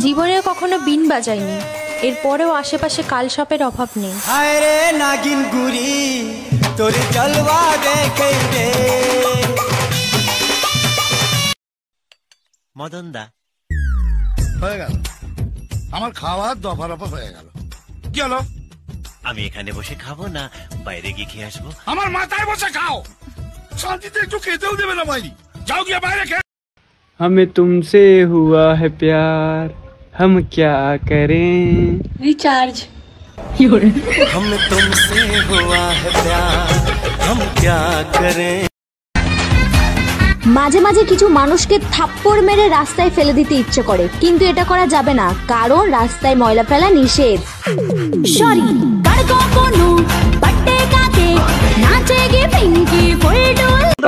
জীবনে কখনো বিন বাজাইনি, এরপরেও আশেপাশে কালসাপের অভাব নেই। হায়রে নাগিন গুরি তোর জলওয়া দেখে রে। মদন দা হয়ে গেল আমার খাওয়ার দফা রফা হয়ে গেল। কি হলো? আমি এখানে বসে খাবো না বাইরে গিয়ে খেয়ে আসবো? আমার মাথায় বসে খাও, শান্তিতে একটু খেতেও দেবে না বাইরে। যাও গিয়ে বাইরে খেয়ে। हमें तुमसे हुआ है प्यार, हम क्या करें? রিচার্জ। हमें तुमसे हुआ है प्यार हम क्या करें। মাঝে মাঝে কিছু মানুষকে থাপ্পড় মেরে রাস্তায় ফেলে দিতে ইচ্ছে করে, কিন্তু এটা করা যাবে না, কারণ রাস্তায় ময়লা ফেলা নিষেধ। সরি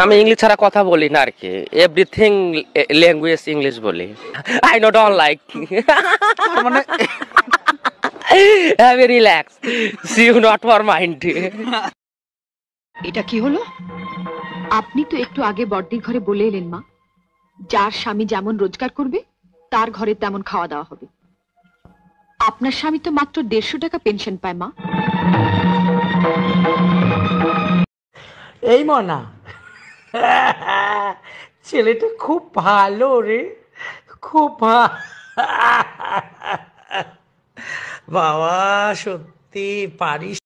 আমি ইংলিশ ছাড়া কথা বলি না আর কি, এভরিথিং ল্যাঙ্গুয়েজ ইংলিশ বলি। আই নো ডোন্ট লাইক মানে have a relax, see you not for mind. এটা কি হলো? আপনি তো একটু আগে বড়দির ঘরে বলে এলেন মা, যার স্বামী যেমন রোজগার করবে তার ঘরে তেমন খাওয়া দাওয়া হবে। আপনার স্বামী তো মাত্র 150 টাকা পেনশন পায় মা। এই মনা, ছেলেটা খুব ভালো রে, খুব বাবা সত্যি পারিস।